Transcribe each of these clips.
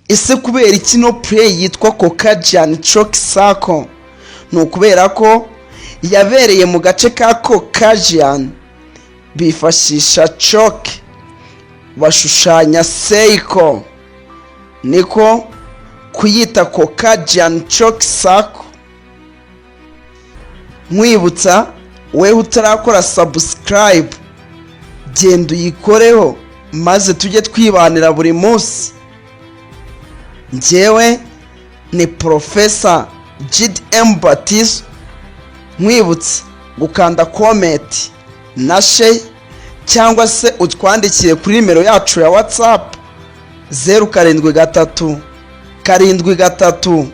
ese kubera iki no play yitwa Caucasian Chalk Circle? ni ukubera ko yabereye mu gace ka Caucasian bifashisha chalk bashushanya circle, niko kuyita Caucasian Chalk Circle. Mwibutsa wewe utarakora subscribe, genda uyikoreho maze tujye twibanira buri munsi. Njyewe ni Professor G.M. Batizo. Mwibutse gukanda comment na share cyangwa se utwandikire kuri nimero yacu ya WhatsApp 073 73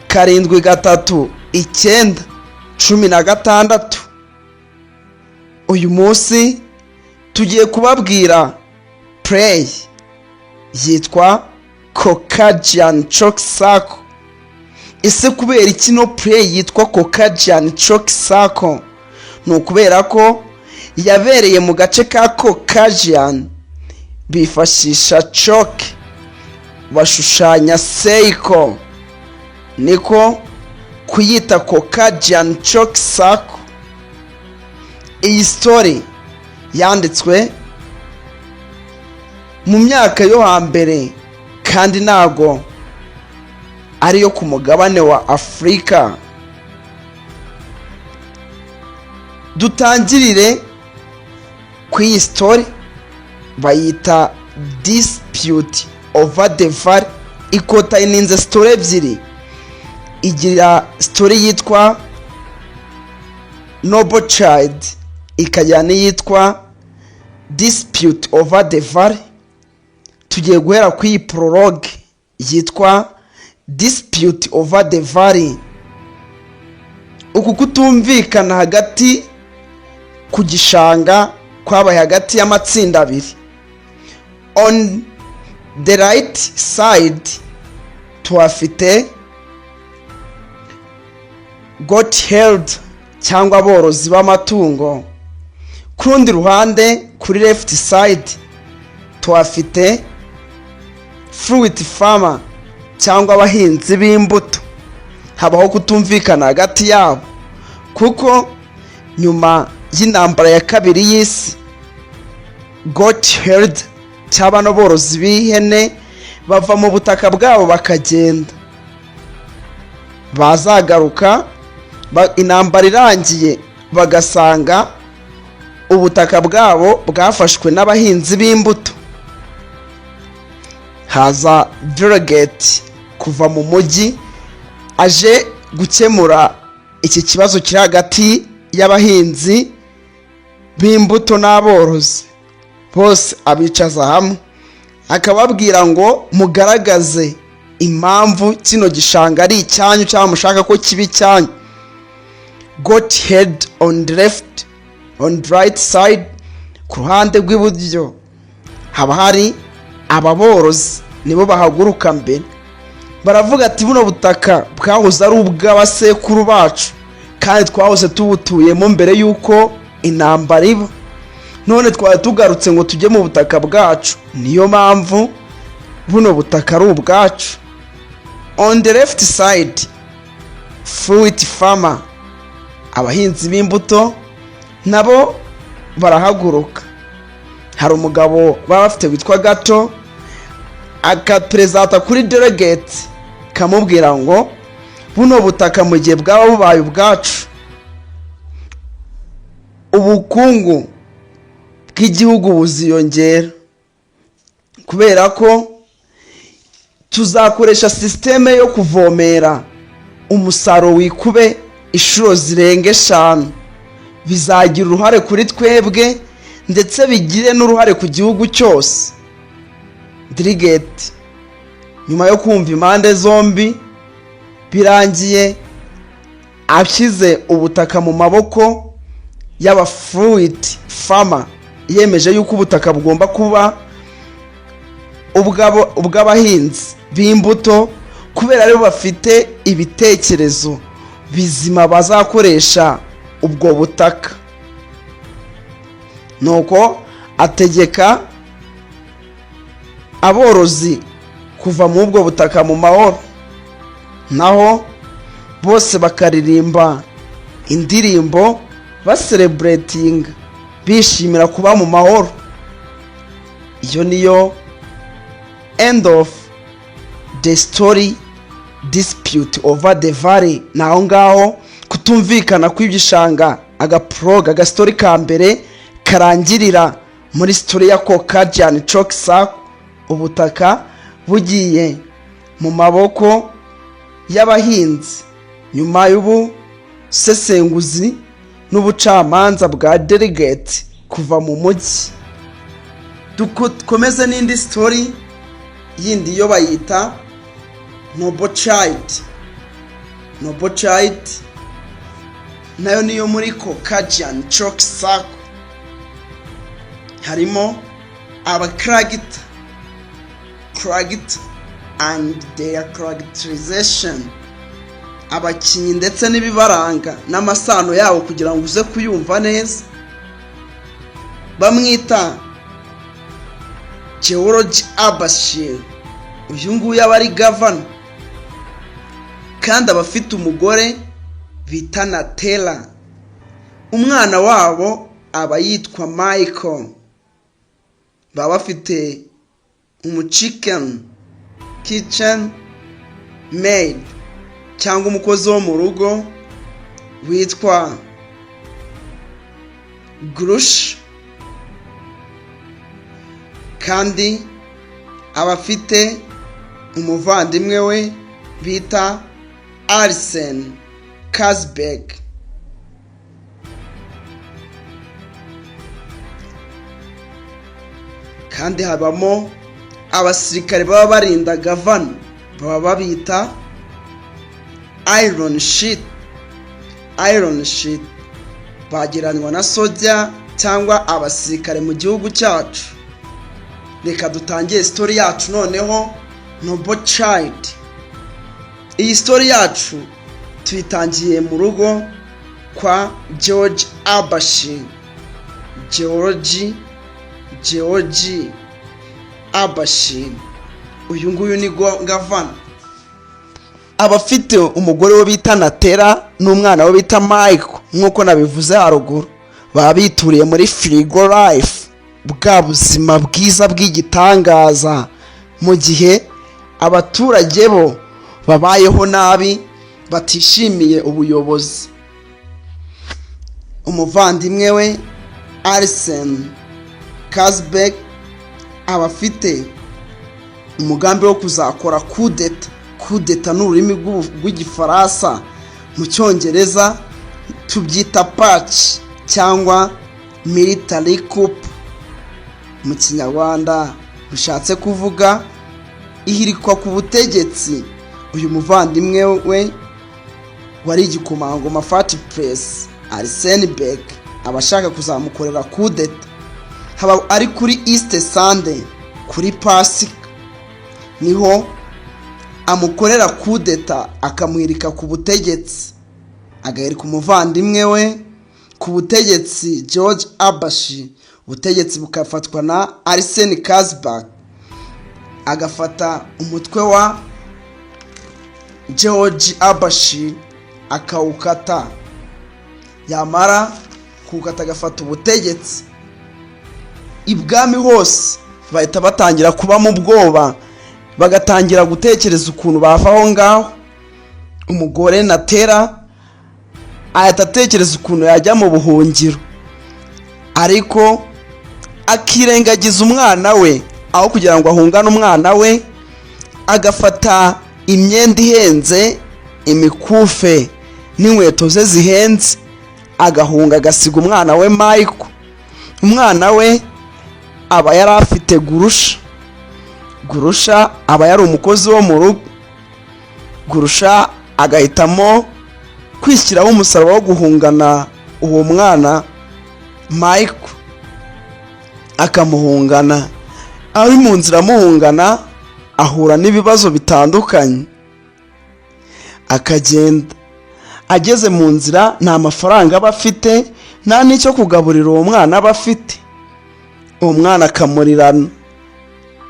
73 9 16. Uyu munsi tugiye kubabwira play yitwa Caucasian Chalk Circle. ese kubera iki no play yitwa Caucasian Chalk Circle? ni ukubera ko yabereye mu gace ka Caucasian bifashisha chalk bashushanya circle, niko kuyita Caucasian Chalk Circle. Iyi story yanditswe mu myaka yo hambere kandi nago ariyo ku mugabane wa Afrika. Dutangirire ku iyi story bayita dispute over the valley. Ikota ininze story ebyiri, igira story yitwa Noble Child, ikajya n'iyitwa dispute over the valley. Tugiye guhera ku iyi prologue yitwa dispute over the valley. Uku kutumvikana hagati ku gishanga kwabaye hagati y'amatsinda abiri. On the right side tuhafite goat herd cyangwa aborozi b'amatungo. Ku rundi ruhande kuri left side tuhafite fruit farmer cyangwa abahinzi b'imbuto. Habaho kutumvikana hagati yabo kuko nyuma y'intambara ya kabiri y'isi, goat herd cy'abano borozi b'ihene bava mu butaka bwabo bakagenda. Bazagaruka intambara irangiye bagasanga ubutaka bwabo bwafashwe n'abahinzi b'imbuto. Haza delegate kuva mu mujyi aje gukemura iki kibazo kiri hagati y'abahinzi b'imbuto n'aborozi. Bose abicaza hamwe akababwira ngo mugaragaze impamvu kino gishanga ari icyanyu cyangwa mushaka ko kibi cyanyu. Goat head on the left, on the right side, ku ruhande rw'iburyo haba hari ababorozi, nibo bahaguruka mbere. Baravuga ati buno butaka bwahoze ari ubw'abasekuru bacu kandi twahoze tubutuyemo mbere yuko intambara iba, none twari tugarutse ngo tujye mu butaka bwacu, niyo mpamvu buno butaka ari ubwacu. On the left side, fruit farmer, abahinzi b'imbuto nabo barahaguruka. Hari umugabo baba bafite witwa Gato, akapresenta kuri delegate kamubwira ngo buno butaka mu gihe bwaba bubaye ubwacu, ubukungu bw'igihugu buziyongera kubera ko tuzakoresha systeme yo kuvomera umusaruro wikube inshuro zirenga 5. Bizagira uruhare kuri twebwe ndetse bigire n'uruhare ku gihugu cyose. Delegate nyuma yo kumva impande zombi birangiye ashyize ubutaka mu maboko y'aba fruit farmer, yemeje yuko ubutaka bugomba kuba ubw'abahinzi b'imbuto kubera rero bafite ibitekerezo bizima bazakoresha ubwo butaka. Nuko ategeka aborozi kuva mu ubwo butaka mu mahoro, naho bose bakaririmba indirimbo basereburatinga bishimira kuba mu mahoro. Iyo niyo end of the story dispute over the valley. Naho ngaho kutumvikana kw'igishanga agastory ka mbere karangirira muri story ya Caucasian Chalk, ubutaka bugiye mu maboko y'abahinzi nyuma y'ubu sesenguzi n'ubucamanza bwa delegate kuva mu mujyi. Dukomeze n'indi story yindi yo bayita Noble Child, nayo niyo muri Caucasian Chalk. Harimo aba character and their characterization, abakinyi ndetse n'ibibaranga n'amasano yabo kugira ngo uze kuyumva neza. Bamwita George Abashir, uyu nguyu aba ari governor, kandi abafite umugore bita Natera. Umwana wabo aba yitwa Michael. Baba bafite kitchen maid cyangwa umukozi wo mu rugo witwa Grush, kandi abafite umuvandimwe we bita Arsene Kasberg. Kandi habamo abasirikare baba barinda gavana, baba babita Iron Sheet. Bagereranywa na soja cyangwa abasirikare mu gihugu cyacu. Reka dutangire story yacu noneho Noble Child. Iyi story yacu tuyitangiye mu rugo kwa George Abashir. George Abashir, uyu nguyu ni gavana. Abafite umugore we bita Natera n'umwana we bita Michael, nk'uko nabivuze haruguru, baba bituriye muri Frigo Life, bwa buzima bwiza bw'igitangaza, mu gihe abaturage bo babayeho nabi batishimiye ubuyobozi. Umuvandimwe we Arsene Kasberg abafite umugambi wo kuzakora kudeta n'ururimi rw'igifaransa, mu cyongereza tubyita patch cyangwa military coup, mu kinyarwanda bishatse kuvuga ihirikwa ku butegetsi. Uyu muvandimwe we wari igikomangoma Fat Press Arsene Beck abashaka kuzamukorera kudeta. Haba ari kuri Easter Sunday, kuri Pasika, niho amukorera kudeta akamwirika ku butegetsi, agahirika umuvandimwe we ku butegetsi George Abashir. Ubutegetsi bukafatwa na Arsene Kasberg, agafata umutwe wa George Abashir akawukata, yamara kuwukata agafata ubutegetsi. Ibwami hose bahita batangira kuba mu bwoba, bagatangira gutekereza ukuntu bava aho ngaho. Umugore Natera ahita atekereza ukuntu yajya mu buhungiro, ariko akirengagiza umwana we. Aho kugira ngo ahungane umwana we, agafata imyenda ihenze, imikufe n'inkweto ze zihenze, agahunga agasiga umwana we Michael. Umwana we aba yari afite Gurusha aba yari umukozi wo mu rugo. Gurusha agahitamo kwishyiraho umusaraba wo guhungana uwo mwana Michael, akamuhungana. Aho mu nzira amuhungana ahura n'ibibazo bitandukanye, akagenda. Ageze mu nzira nta mafaranga aba afite, nta n'icyo kugaburira uwo mwana aba afite. Uwo mwana akamurirana,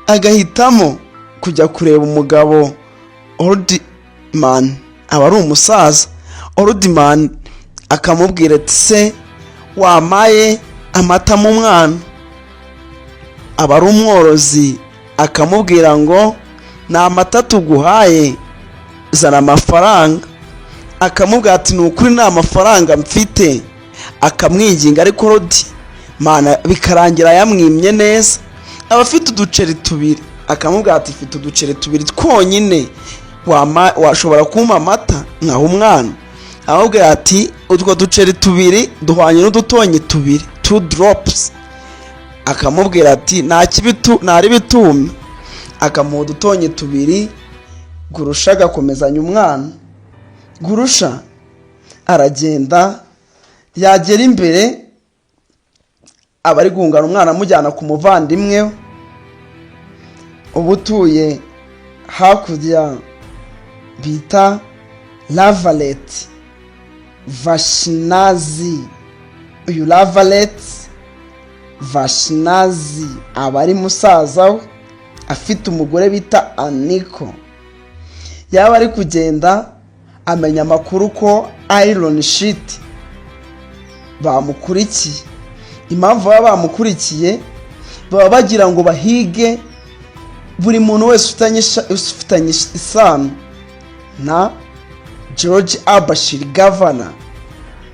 agahitamo kujya kureba umugabo old man, aba ari umusaza. Old man akamubwira ati se wamaye amata mu mwana? Aba ari umworozi akamubwira ngo nta amata tuguhaye, zana amafaranga. Akamubwira ati ni ukuri nta mafaranga mfite. Akamwinginga ariko old man bikarangira yamwimye neza. Aba afite uduceri tubiri, akamubwira ati mfite uduceri tubiri twonyine, washobora kumpa amata nkaho umwana? Amubwira ati utwo duceri tubiri duhwanye n'udutonyi tubiri, 2 drops. Akamubwira ati ntari bitume. Akamuha udutonyi tubiri. Gurusha agakomezanya umwana. Gurusha aragenda, yagera imbere aba ari guhungana umwana amujyana ku muvandimwe we uba utuye hakurya bita Lavalet Vashnazi. Uyu Lavalet Vashnazi aba ari musaza we afite umugore bita Aniko. Yaba ari kugenda amenya amakuru ko Iron Sheet bamukurikiye. Impamvu baba bamukurikiye, baba bagira ngo bahige buri muntu wese ufitanye isano na George Abashir Governor,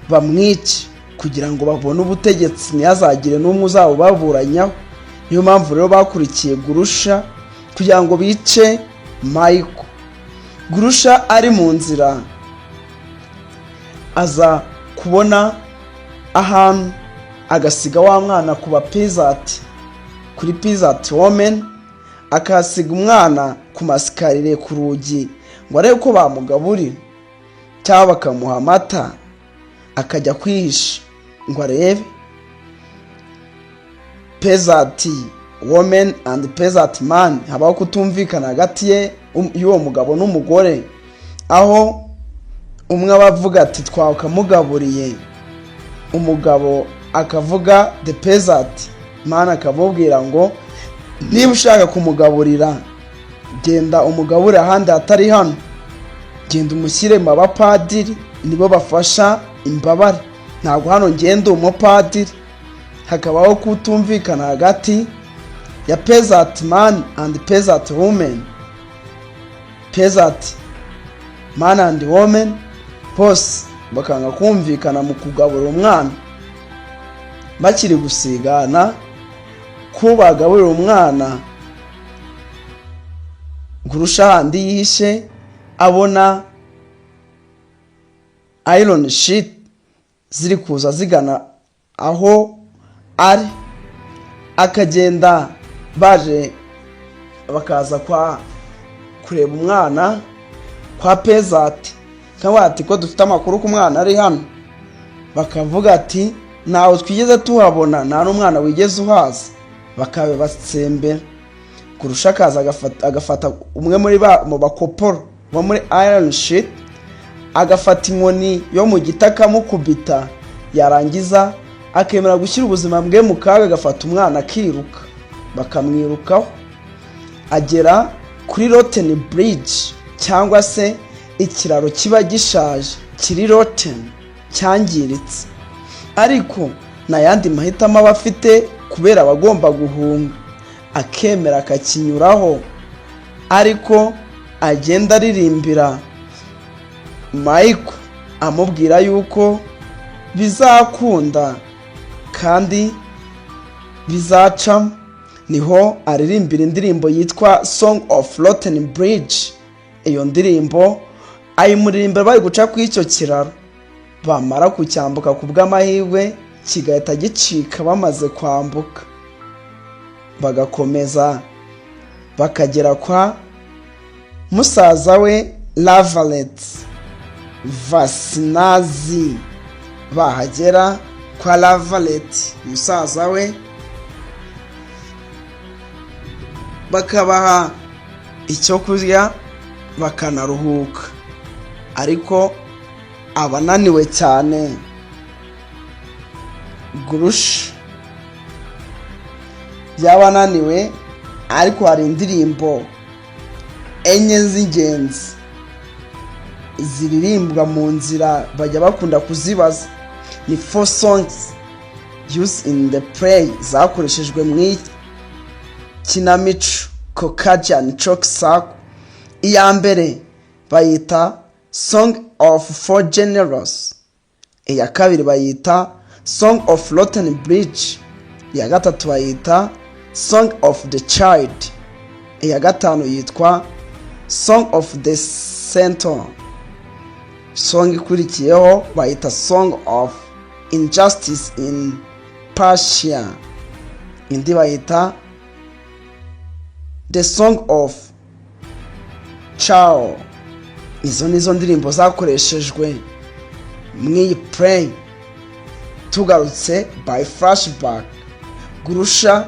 bamwice kugira ngo babone ubutegetsi ntihazagire n'umwe uzabubaburanyaho. Niyo mpamvu rero bakurikiye Gurusha kugira ngo bice Michael. Gurusha ari mu nzira aza kubona ahantu agasiga wa mwana ku bapizati, kuri pizati women, akasiga umwana ku masikarire ku rugi ngo arebe ko bamugaburira cyangwa bakamuha amata, akajya kwihisha ngo arebe. Pezati women and pezati man, habaho kutumvikana hagati y'uwo mugabo n'umugore, aho umwe abavuga ati twakamugaburiye, umugabo akavuga the peasant man akamubwira ngo niba ushaka kumugaburira genda umugabure ahandi hatari hano, genda umushyire mu bapadiri nibo bafasha imbabare, ntabwo hano ngenda umupadiri. Hakabaho kutumvikana hagati ya peasant man and peasant woman. Peasant man and woman bose bakanga kumvikana mu kugaburira umwana. Bakiri gusigana ko bagaburira umwana, Gurusha handi yihishe abona Iron Sheet ziri kuza zigana aho ari. Akagenda baje bakaza kureba umwana kwa Pezati, cyangwa ati ko dufite amakuru ku mwana ari hano. Bakavuga ati nawe twigeze tuhabona, nta n'umwana wigeze uhaza. Bakabe batsembera. Gurusha kaza agafata umwe muri mu bakoporo bo muri Iron Sheet, agafata inkoni yo mu gitaka mukubita, yarangiza akemera gushyira ubuzima bwe mu kaga, agafata umwana akiruka. Bakamwirukaho agera kuri Rotten Bridge, cyangwa se ikiraro kiba gishaje kiri rotten, cyangiritse. Ariko na yandi mahitamo aba afite kubera abagomba guhunga, akemera akakinyuraho. Ariko agenda aririmbira Michael amubwira yuko bizakunda kandi bizacamo. Niho aririmbira indirimbo yitwa Song of Rotten Bridge. Iyo ndirimbo ayimuririmbira bari guca ku icyo kiraro. Bamara kucyambuka ku bw'amahirwe kigahita gicika bamaze kwambuka. Bagakomeza bakagera kwa musaza we Lavalet Vashnazi. Bahagera kwa Lavalet musaza we, bakabaha icyo kurya bakanaruhuka. Ariko abananiwe cyane. Gurusha yabananiwe, ariko hari indirimbo enye z'ingenzi ziririmbwa mu nzira bajya bakunda kuzibaza. Ni 4 songs used in the play zakoreshejwe mu kinamico Caucasian Chalk Circle. Iya mbere bayita Song of Four Generals, iya kabiri bayita Song of Rotten Bridge, iya gatatu bayita Song of the Child, iya gatanu yitwa Song of the Centaur. Song ikurikiyeho bayita Song of Injustice in Persia, indi bayita The Song of Chao. Izo nizo ndirimbo zakoreshejwe mw'iyi play. Tugarutse by flashback, Gurusha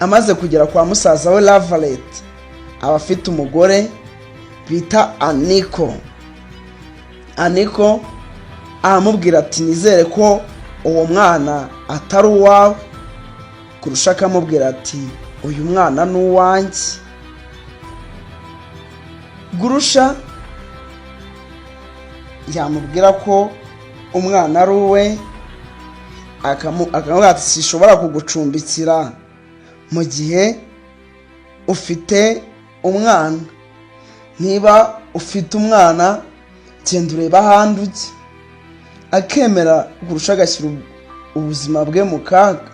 amaze kugera kwa musaza we Lavalet abafite umugore bita Aniko aramubwira ati nizere ko uwo mwana atari uwawe. Gurusha akamubwira ati uyu mwana ni uwanjye. Gurusha yamubwira ko umwana ari uwe, akamubwira ati sishobora kugucumbikira mu gihe ufite umwana. Niba ufite umwana genda ureba ahandi ujye. Akemera. Gurusha agashyira ubuzima bwe mu kaga,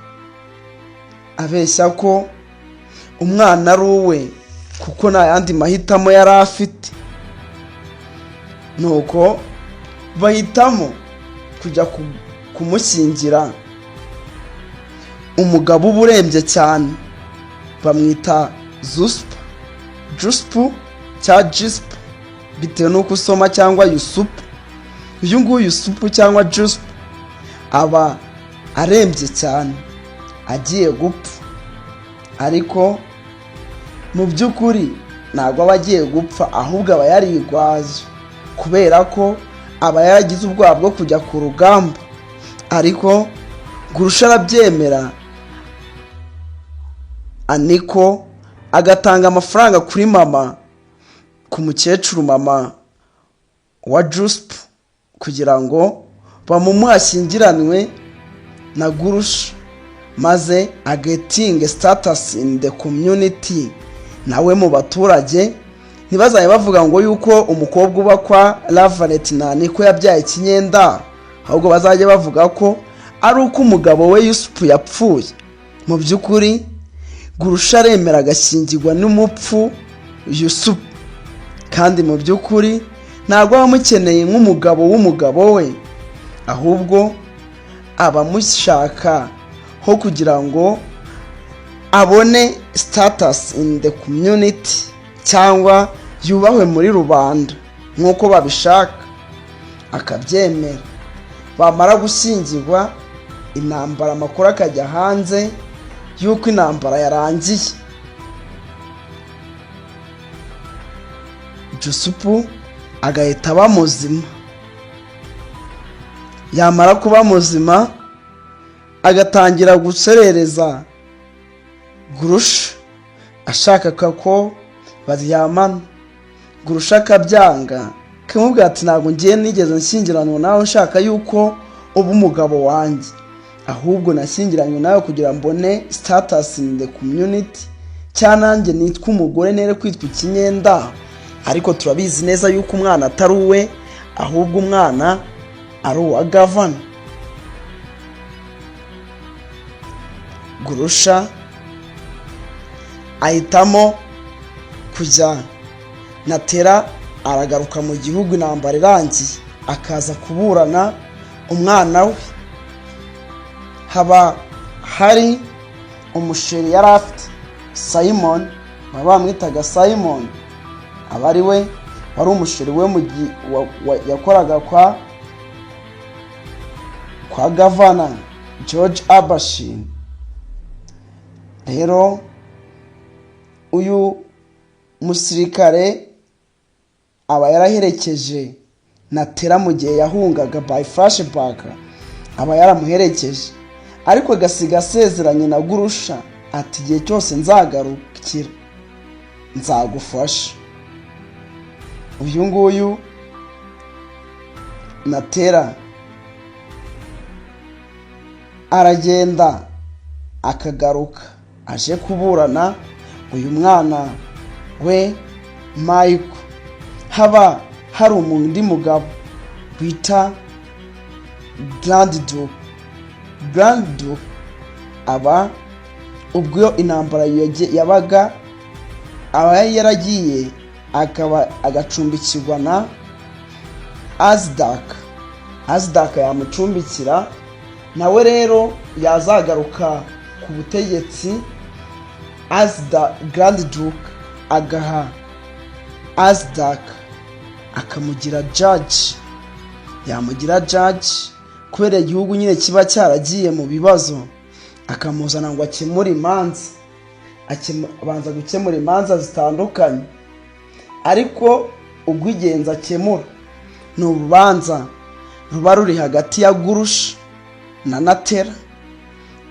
abeshya ko umwana ari uwe kuko nta yandi mahitamo yari afite. Nuko bahitamo kujya kumushyingira umugabo uba urembye cyane bamwita Juspu cyangwa Jispu bitewe n'uko usoma, cyangwa Yusupu. Uyu nguyu Yusupu cyangwa Juspu aba arembye cyane agiye gupfa, ariko mu by'ukuri ntabwo aba agiye gupfa, ahubwo aba yarigwaje kubera ko aba yaragize ubwoba bwo kujya ku rugamba. Ariko Gurusha arabyemera, Aniko agatanga amafaranga kuri mama, ku mukecuru mama wa Juspu, kugira ngo bamumuhashyingiranwe na Gurusha maze agetinge status in the community. Nawe mu baturage ntibazaye bavuga ngo yuko umukobwa uba kwa Lavalet na Aniko yabyaye ikinyenda, ahubwo bazajya bavuga ko ari uko umugabo we Yusupu yapfuye. Mu by'ukuri Gurusha aremera agashyingirwa n'umupfu Yusupu, kandi mu by'ukuri ntabwo abamukeneye nk'umugabo w'umugabo we, ahubwo abamushaka ho kugira ngo abone status in the community cyangwa yubahwe muri rubanda nk'uko babishaka. Akabyemera. Bamara gushyingirwa, intambara amakuru akajya hanze yuko intambara yarangiye. Jusupu agahita aba muzima. Yamara kuba muzima agatangira guserereza Gurusha ashaka ko baryamana. Gurusha akabyanga, kamubwira ati ntabwo ngiye nigeze nshyingiranwa nawe nshaka yuko uba umugabo wanjye, ahubwo nashyingiranywe nawe kugira mbone status in the community, cyananjye nitwa umugore nere kwitwa ikinyenda. Ariko turabizi neza yuko umwana atari uwe, ahubwo umwana ari uwa Gavana. Gurusha ahitamo kujya Natera, aragaruka mu gihugu intambara irangiye, akaza kuburana umwana we. Haba hari umusheri yari afite Simon, bamwitaga Simon, aba ari we wari umusheri we yakoraga kwa Gavana George Abashin. Rero uyu musirikare aba yaraherekeje Natera mu gihe yahungaga by flashback, aba yaramuherekeje, ariko agasiga asezeranye na Gurusha ati igihe cyose nzagarukira nzagufasha. uyu nguyu Natera aragenda akagaruka aje kuburana uyu mwana we Michael. Haba hari undi mugabo bita Grand Duke aba ubwo intambara yabaga aba yaragiye akaba agacumbikirwa na Azdak yamucumbikira nawe rero yazagaruka ku butegetsi. Grand Duke agaha Azdak akamugira judge, yamugira judge kubera igihugu nyine kiba cyaragiye mu bibazo, akamuzana ngo akemure imanza, abanza gukemura imanza zitandukanye. Ariko ubwigenzi akemura ni urubanza ruba ruri hagati ya Gurusha na Natera,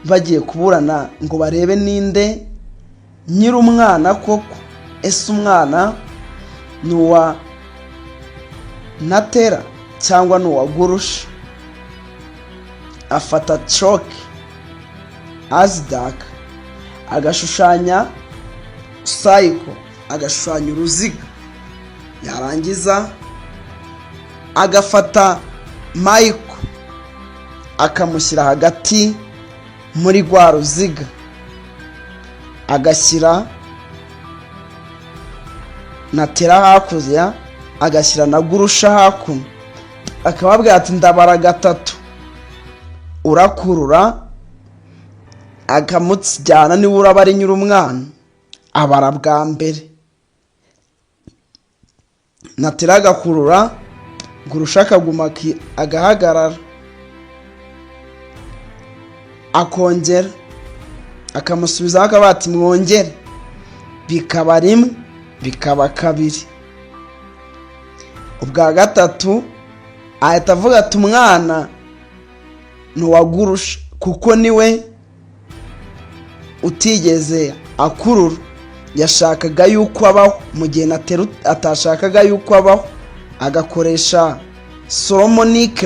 bagiye kuburana ngo barebe ninde nyiri umwana koko. Ese umwana ni uwa Natera cyangwa ni uwa Gurusha? Afata chalk Azdak agashushanya cycle, agashushanya uruziga, yarangiza agafata Michael akamushyira hagati muri rwa ruziga, agashyira Natera hakurya, agashyira na Gurusha hakuno, akababwira ati ndabara gatatu urakurura, akamutsijyana niwe uraba ari nyiri umwana. Abara bwa mbere, Natera agakurura, Gurusha akaguma agahagarara, akongera akamusubizaho akavuga ati mwongere, bikaba rimwe, bikaba kabiri. Ubwa gatatu ahita avuga ati umwana ni uwa Gurusha kuko niwe utigeze akurura, yashakaga yuko abaho mu gihe Natera atashakaga yuko abaho, agakoresha Solomonic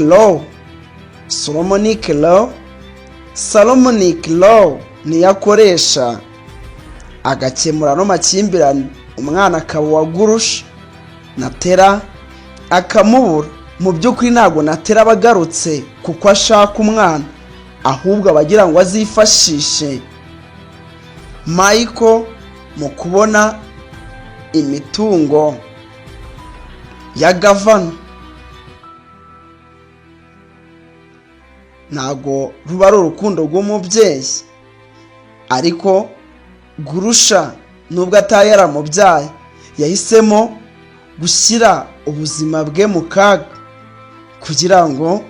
law niyo akoresha agakemura no makimbirane. Umwana akaba uwa Gurusha, Natera akamubura. Mu by'ukuri ntabwo Natera abagarutse kuko ashaka umwana, ahubwo abagira ngo azifashishe Michael mu kubona imitungo ya gavana. Ntabwo ruba ari urukundo rw'umubyeyi, ariko Gurusha nubwo atari yaramubyaye yahisemo gushyira ubuzima bwe mu kaga kugira ngo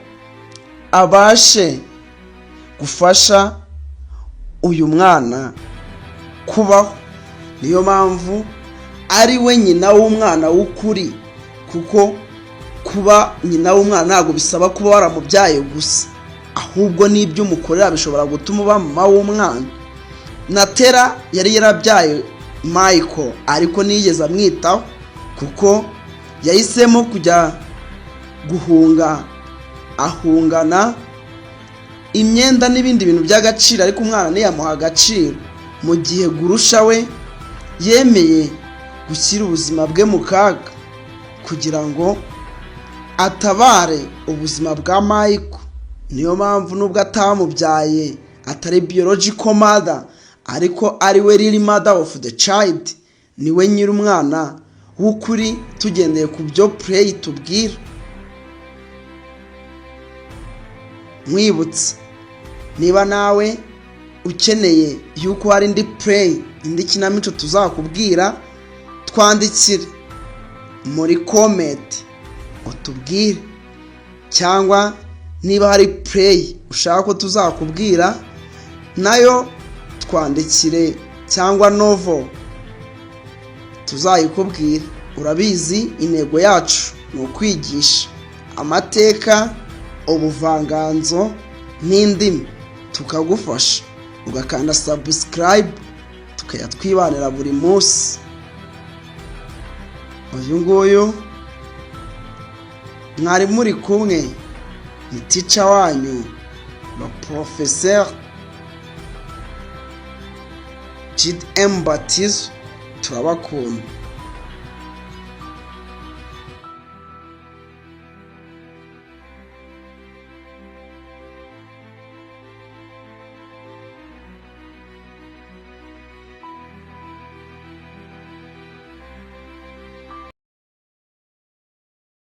abashe gufasha uyu mwana kubaho. Niyo mpamvu ari we nyina w'umwana w'ukuri, kuko kuba nyina w'umwana ntabwo bisaba kuba waramubyaye gusa, ahubwo n'ibyo umukorera bishobora gutuma uba mama w'umwana. Natera yari yarabyaye Michael ariko ntiyigeze amwitaho kuko yahisemo kujya ahungana imyenda n'ibindi bintu by'agaciro, ariko umwana ntiyamuha agaciro, mu gihe Gurusha we yemeye gushyira ubuzima bwe mu kaga kugira ngo atabare ubuzima bwa Michael. Niyo mpamvu nubwo atamubyaye, atari biological mother, ariko ari we real mother of the child, niwe nyiri umwana w'ukuri tugendeye ku byo play tubwira. Mwibutse, niba nawe ukeneye yuko hari indi play, indi kinamico tuzakubwira, twandikire muri comment utubwire, cyangwa niba hari play ushaka ko tuzakubwira nayo twandikire, cyangwa novel tuzayikubwira. Urabizi intego yacu ni ukwigisha amateka, ubuvanganzo n'indimi, tukagufasha ugakanda subscribe, tukajya twibanira buri munsi. Uyu nguyu mwari muri kumwe ni teacher wanyu le professeur Jid M Batizo. Turabakunda.